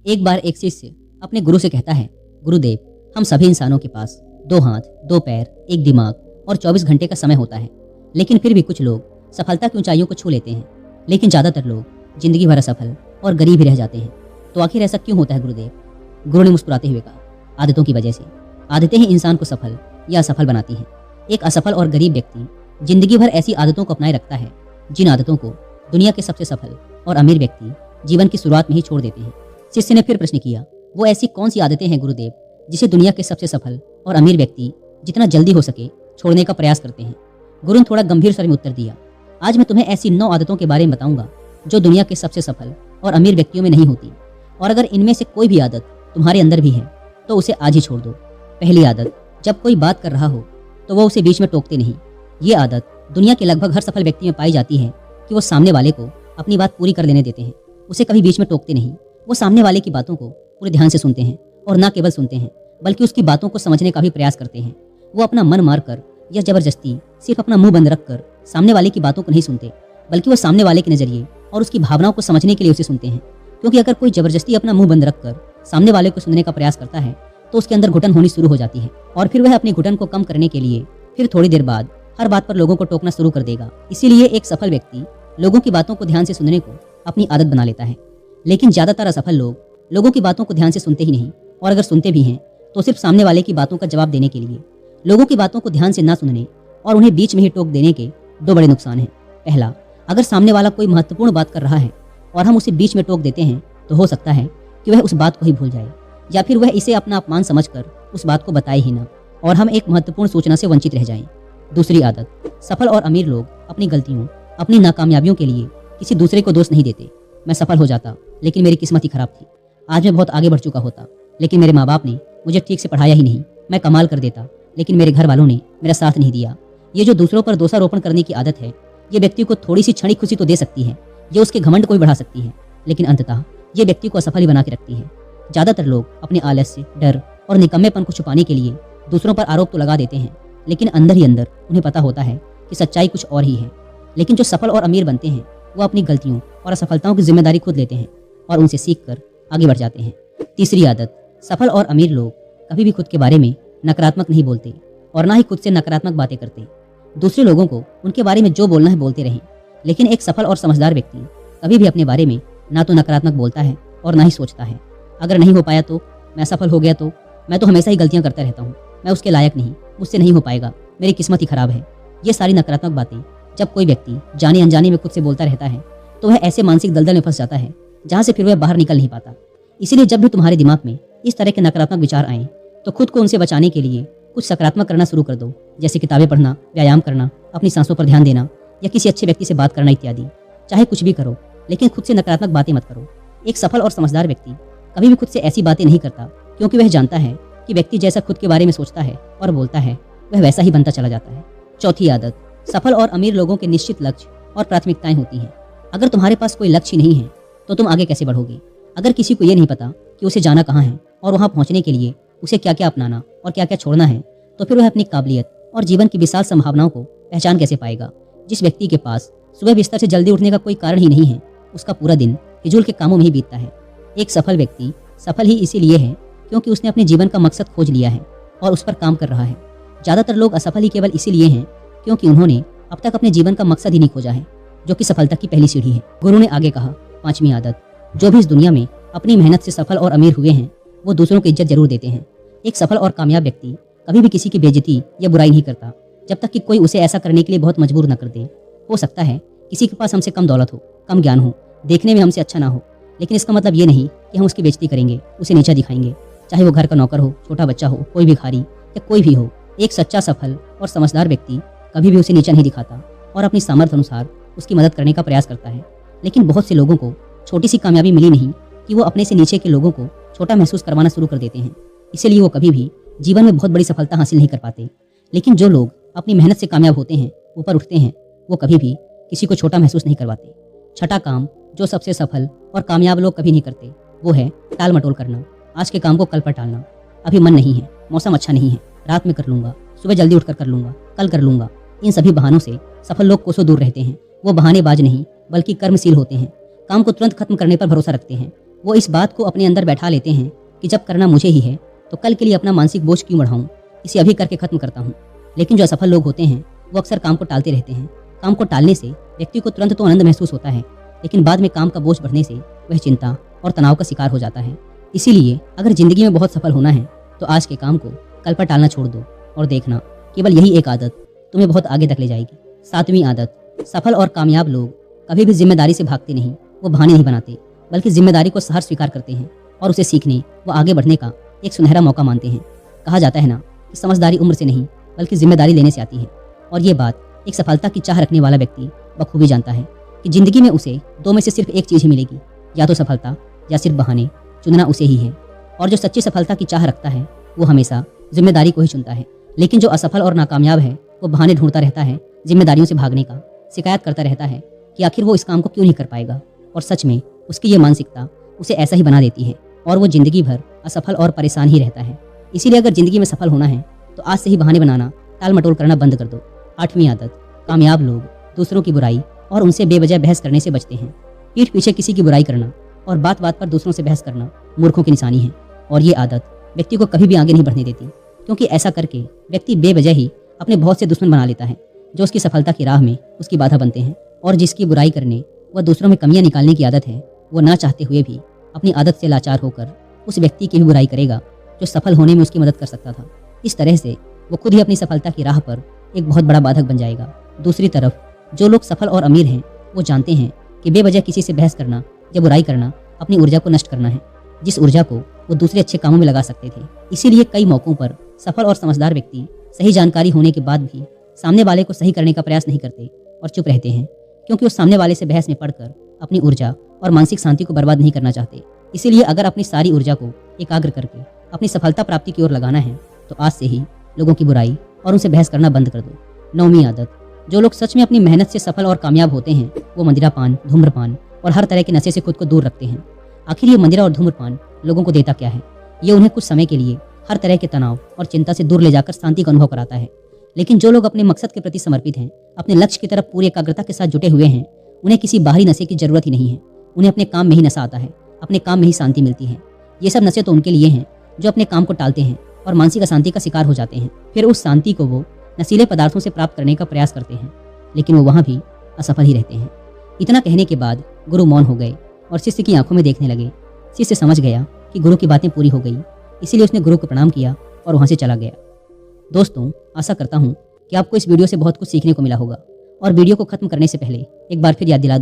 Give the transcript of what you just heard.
एक बार एक शिष्य अपने गुरु से कहता है, गुरुदेव, हम सभी इंसानों के पास 2 हाथ, 2 पैर, एक दिमाग और 24 घंटे का समय होता है, लेकिन फिर भी कुछ लोग सफलता की ऊंचाइयों को छू लेते हैं, लेकिन ज़्यादातर लोग जिंदगी भर असफल और गरीब ही रह जाते हैं। तो आखिर ऐसा क्यों होता है गुरुदेव? गुरु ने मुस्कुराते हुए कहा, आदतों की वजह से। आदतें ही इंसान को सफल या असफल बनाती हैं। एक असफल और गरीब व्यक्ति जिंदगी भर ऐसी आदतों को अपनाए रखता है जिन आदतों को दुनिया के सबसे सफल और अमीर व्यक्ति जीवन की शुरुआत में ही छोड़ देते हैं। शिष्य ने फिर प्रश्न किया, वो ऐसी कौन सी आदतें हैं गुरुदेव जिसे दुनिया के सबसे सफल और अमीर व्यक्ति जितना जल्दी हो सके छोड़ने का प्रयास करते हैं? गुरु ने थोड़ा गंभीर स्वर में उत्तर दिया, आज मैं तुम्हें ऐसी 9 आदतों के बारे में बताऊंगा जो दुनिया के सबसे सफल और अमीर व्यक्तियों में नहीं होती, और अगर इनमें से कोई भी आदत तुम्हारे अंदर भी है तो उसे आज ही छोड़ दो। पहली आदत, जब कोई बात कर रहा हो तो वो उसे बीच में टोकते नहीं। ये आदत दुनिया के लगभग हर सफल व्यक्ति में पाई जाती है कि वो सामने वाले को अपनी बात पूरी कर लेने देते हैं, उसे कभी बीच में टोकते नहीं। वो सामने वाले की बातों को पूरे ध्यान से सुनते हैं, और ना केवल सुनते हैं बल्कि उसकी बातों को समझने का भी प्रयास करते हैं। वो अपना मन मार कर या जबरदस्ती सिर्फ अपना मुंह बंद रखकर सामने वाले की बातों को नहीं सुनते, बल्कि वो सामने वाले के नजरिए और उसकी भावनाओं को समझने के लिए उसे सुनते हैं। क्योंकि अगर कोई जबरदस्ती अपना मुंह बंद रखकर सामने वाले को सुनने का प्रयास करता है तो उसके अंदर घुटन होनी शुरू हो जाती है, और फिर वह अपनी घुटन को कम करने के लिए फिर थोड़ी देर बाद हर बात पर लोगों को टोकना शुरू कर देगा। इसीलिए एक सफल व्यक्ति लोगों की बातों को ध्यान से सुनने को अपनी आदत बना लेता है। लेकिन ज्यादातर असफल लोग लोगों की बातों को ध्यान से सुनते ही नहीं, और अगर सुनते भी हैं तो सिर्फ सामने वाले की बातों का जवाब देने के लिए। लोगों की बातों को ध्यान से ना सुनने और उन्हें बीच में ही टोक देने के 2 बड़े नुकसान हैं। पहला, अगर सामने वाला कोई महत्वपूर्ण बात कर रहा है और हम उसे बीच में टोक देते हैं तो हो सकता है कि वह उस बात को ही भूल जाए, या फिर वह इसे अपना अपमान समझकर उस बात को बताए ही ना, और हम एक महत्वपूर्ण सूचना से वंचित रह जाएं। दूसरी आदत, सफल और अमीर लोग अपनी गलतियों, अपनी नाकामयाबियों के लिए किसी दूसरे को दोष नहीं देते। मैं सफल हो जाता लेकिन मेरी किस्मत ही खराब थी, आज मैं बहुत आगे बढ़ चुका होता लेकिन मेरे माँ बाप ने मुझे ठीक से पढ़ाया ही नहीं, मैं कमाल कर देता लेकिन मेरे घर वालों ने मेरा साथ नहीं दिया। ये जो दूसरों पर दोषारोपण करने की आदत है, ये व्यक्ति को थोड़ी सी क्षणिक खुशी तो दे सकती है, ये उसके घमंड को भी बढ़ा सकती है, लेकिन अंततः ये व्यक्ति को असफल ही बना के रखती है। ज्यादातर लोग अपने आलस्य, डर और निकम्मेपन को छुपाने के लिए दूसरों पर आरोप तो लगा देते हैं, लेकिन अंदर ही अंदर उन्हें पता होता है कि सच्चाई कुछ और ही है। लेकिन जो सफल और अमीर बनते हैं वो अपनी गलतियों और असफलताओं की जिम्मेदारी खुद लेते हैं और उनसे सीखकर आगे बढ़ जाते हैं। तीसरी आदत, सफल और अमीर लोग कभी भी खुद के बारे में नकारात्मक नहीं बोलते और ना ही खुद से नकारात्मक बातें करते। दूसरे लोगों को उनके बारे में जो बोलना है बोलते रहें, लेकिन एक सफल और समझदार व्यक्ति कभी भी अपने बारे में ना तो नकारात्मक बोलता है और ना ही सोचता है, अगर नहीं हो पाया तो, मैं सफल हो गया तो, मैं तो हमेशा ही गलतियां करता रहता हूँ, मैं उसके लायक नहीं, मुझसे नहीं हो पाएगा, मेरी किस्मत ही खराब है। ये सारी नकारात्मक बातें जब कोई व्यक्ति जाने अनजाने में खुद से बोलता रहता है तो वह ऐसे मानसिक दलदल में फंस जाता है जहाँ से फिर वह बाहर निकल नहीं पाता। इसीलिए जब भी तुम्हारे दिमाग में इस तरह के नकारात्मक विचार आए तो खुद को उनसे बचाने के लिए कुछ सकारात्मक करना शुरू कर दो, जैसे किताबें पढ़ना, व्यायाम करना, अपनी सांसों पर ध्यान देना या किसी अच्छे व्यक्ति से बात करना इत्यादि। चाहे कुछ भी करो, लेकिन खुद से नकारात्मक बातें मत करो। एक सफल और समझदार व्यक्ति कभी भी खुद से ऐसी बातें नहीं करता, क्योंकि वह जानता है कि व्यक्ति जैसा खुद के बारे में सोचता है और बोलता है वह वैसा ही बनता चला जाता है। चौथी आदत, सफल और अमीर लोगों के निश्चित लक्ष्य और प्राथमिकताएं होती हैं। अगर तुम्हारे पास कोई लक्ष्य नहीं है तो तुम आगे कैसे बढ़ोगे? अगर किसी को ये नहीं पता कि उसे जाना कहाँ है और वहाँ पहुँचने के लिए उसे क्या क्या अपनाना और क्या क्या छोड़ना है, तो फिर वह अपनी काबिलियत और जीवन की विशाल संभावनाओं को पहचान कैसे पाएगा? जिस व्यक्ति के पास सुबह बिस्तर से जल्दी उठने का कोई कारण ही नहीं है, उसका पूरा दिन फिजूल के कामों में ही बीतता है। एक सफल व्यक्ति सफल ही इसीलिए है क्योंकि उसने अपने जीवन का मकसद खोज लिया है और उस पर काम कर रहा है। ज्यादातर लोग असफल ही केवल इसीलिए हैं क्योंकि उन्होंने अब तक अपने जीवन का मकसद ही नहीं खोजा है, जो कि सफलता की पहली सीढ़ी है। गुरु ने आगे कहा, 5वीं आदत, जो भी इस दुनिया में अपनी मेहनत से सफल और अमीर हुए हैं वो दूसरों को इज्जत जरूर देते हैं। एक सफल और कामयाब व्यक्ति कभी भी किसी की बेइज्जती या बुराई नहीं करता जब तक कि कोई उसे ऐसा करने के लिए बहुत मजबूर न कर दे। हो सकता है किसी के पास हमसे कम दौलत हो, कम ज्ञान हो, देखने में हमसे अच्छा ना हो, लेकिन इसका मतलब ये नहीं कि हम उसकी बेइज्जती करेंगे, उसे नीचा दिखाएंगे, चाहे वो घर का नौकर हो, छोटा बच्चा हो, कोई भिखारी या कोई भी हो। एक सच्चा, सफल और समझदार व्यक्ति कभी भी उसे नीचा नहीं दिखाता और अपनी सामर्थ्य अनुसार उसकी मदद करने का प्रयास करता है। लेकिन बहुत से लोगों को छोटी सी कामयाबी मिली नहीं कि वो अपने से नीचे के लोगों को छोटा महसूस करवाना शुरू कर देते हैं, इसीलिए वो कभी भी जीवन में बहुत बड़ी सफलता हासिल नहीं कर पाते। लेकिन जो लोग अपनी मेहनत से कामयाब होते हैं, ऊपर उठते हैं, वो कभी भी किसी को छोटा महसूस नहीं करवाते। छठा काम जो सबसे सफल और कामयाब लोग कभी नहीं करते वो है टाल मटोल करना। आज के काम को कल पर टालना, अभी मन नहीं है, मौसम अच्छा नहीं है, रात में कर लूंगा, सुबह जल्दी उठकर कर लूंगा, कल कर लूंगा। इन सभी बहानों से सफल लोग कोसों दूर रहते हैं। वो बहानेबाज नहीं बल्कि कर्मशील होते हैं, काम को तुरंत खत्म करने पर भरोसा रखते हैं वो इस बात को अपने अंदर बैठा लेते हैं कि जब करना मुझे ही है तो कल के लिए अपना मानसिक बोझ क्यों बढ़ाऊं, इसे अभी करके खत्म करता हूं। लेकिन जो असफल लोग होते हैं वो अक्सर काम को टालते रहते हैं। काम को टालने से व्यक्ति को तुरंत तो आनंद महसूस होता है, लेकिन बाद में काम का बोझ बढ़ने से वह चिंता और तनाव का शिकार हो जाता है। इसीलिए अगर जिंदगी में बहुत सफल होना है तो आज के काम को कल पर टालना छोड़ दो और देखना केवल यही एक आदत तुम्हें बहुत आगे तक ले जाएगी। 7वीं आदत, सफल और कामयाब लोग कभी भी जिम्मेदारी से भागते नहीं, वो बहाने नहीं बनाते, बल्कि जिम्मेदारी को सहर्ष स्वीकार करते हैं और उसे सीखने व आगे बढ़ने का एक सुनहरा मौका मानते हैं। कहा जाता है ना कि समझदारी उम्र से नहीं बल्कि जिम्मेदारी लेने से आती है। और ये बात एक सफलता की चाह रखने वाला व्यक्ति बखूबी जानता है कि जिंदगी में उसे दो में से सिर्फ एक चीज ही मिलेगी, या तो सफलता या सिर्फ बहाने। चुनना उसे ही है। और जो सच्ची सफलता की चाह रखता है वो हमेशा जिम्मेदारी को ही चुनता है। लेकिन जो असफल और नाकामयाब है वो बहाने ढूंढता रहता है जिम्मेदारियों से भागने का, शिकायत करता रहता है कि आखिर वो इस काम को क्यों नहीं कर पाएगा। और सच में उसकी ये मानसिकता उसे ऐसा ही बना देती है और वो जिंदगी भर असफल और परेशान ही रहता है। इसीलिए अगर जिंदगी में सफल होना है तो आज से ही बहाने बनाना, टाल मटोल करना बंद कर दो। 8वीं आदत, कामयाब लोग दूसरों की बुराई और उनसे बेवजह बहस करने से बचते हैं। पीठ पीछे किसी की बुराई करना और बात बात पर दूसरों से बहस करना मूर्खों की निशानी है। और ये आदत व्यक्ति को कभी भी आगे नहीं बढ़ने देती, क्योंकि ऐसा करके व्यक्ति बेवजह ही अपने बहुत से दुश्मन बना लेता है जो उसकी सफलता की राह में उसकी बाधा बनते हैं। और जिसकी बुराई करने व दूसरों में कमियां निकालने की आदत है वो ना चाहते हुए भी अपनी आदत से लाचार होकर उस व्यक्ति की भी बुराई करेगा जो सफल होने में उसकी मदद कर सकता था। इस तरह से वो खुद ही अपनी सफलता की राह पर एक बहुत बड़ा बाधक बन जाएगा। दूसरी तरफ जो लोग सफल और अमीर हैं वो जानते हैं कि बेवजह किसी से बहस करना या बुराई करना अपनी ऊर्जा को नष्ट करना है, जिस ऊर्जा को वो दूसरे अच्छे कामों में लगा सकते थे। इसीलिए कई मौकों पर सफल और समझदार व्यक्ति सही जानकारी होने के बाद भी सामने वाले को सही करने का प्रयास नहीं करते और चुप रहते हैं, क्योंकि वो सामने वाले से बहस में पड़कर अपनी ऊर्जा और मानसिक शांति को बर्बाद नहीं करना चाहते। इसीलिए अगर अपनी सारी ऊर्जा को एकाग्र करके अपनी सफलता प्राप्ति की ओर लगाना है तो आज से ही लोगों की बुराई और उनसे बहस करना बंद कर दो। 9वीं आदत, जो लोग सच में अपनी मेहनत से सफल और कामयाब होते हैं वो मदिरापान, धूम्रपान और हर तरह के नशे से खुद को दूर रखते हैं। आखिर ये मदिरा और धूम्रपान लोगों को देता क्या है? ये उन्हें कुछ समय के लिए हर तरह के तनाव और चिंता से दूर ले जाकर शांति का अनुभव कराता है। लेकिन जो लोग अपने मकसद के प्रति समर्पित हैं, अपने लक्ष्य की तरफ पूरी एकाग्रता के साथ जुटे हुए हैं, उन्हें किसी बाहरी नशे की जरूरत ही नहीं है। उन्हें अपने काम में ही नशा आता है, अपने काम में ही शांति मिलती है। ये सब नशे तो उनके लिए हैं जो अपने काम को टालते हैं और मानसिक अशांति का शिकार हो जाते हैं। फिर उस शांति को वो नशीले पदार्थों से प्राप्त करने का प्रयास करते हैं, लेकिन वो वहां भी असफल ही रहते हैं। इतना कहने के बाद गुरु मौन हो गए और शिष्य की आंखों में देखने लगे। शिष्य समझ गया कि गुरु की बातें पूरी हो गई, इसीलिए उसने गुरु को प्रणाम किया और वहां से चला गया। दोस्तों, आशा करता हूं कि आपको इस वीडियो से बहुत कुछ सीखने को मिला होगा। और वीडियो को खत्म करने से पहले एक बार फिर याद दिला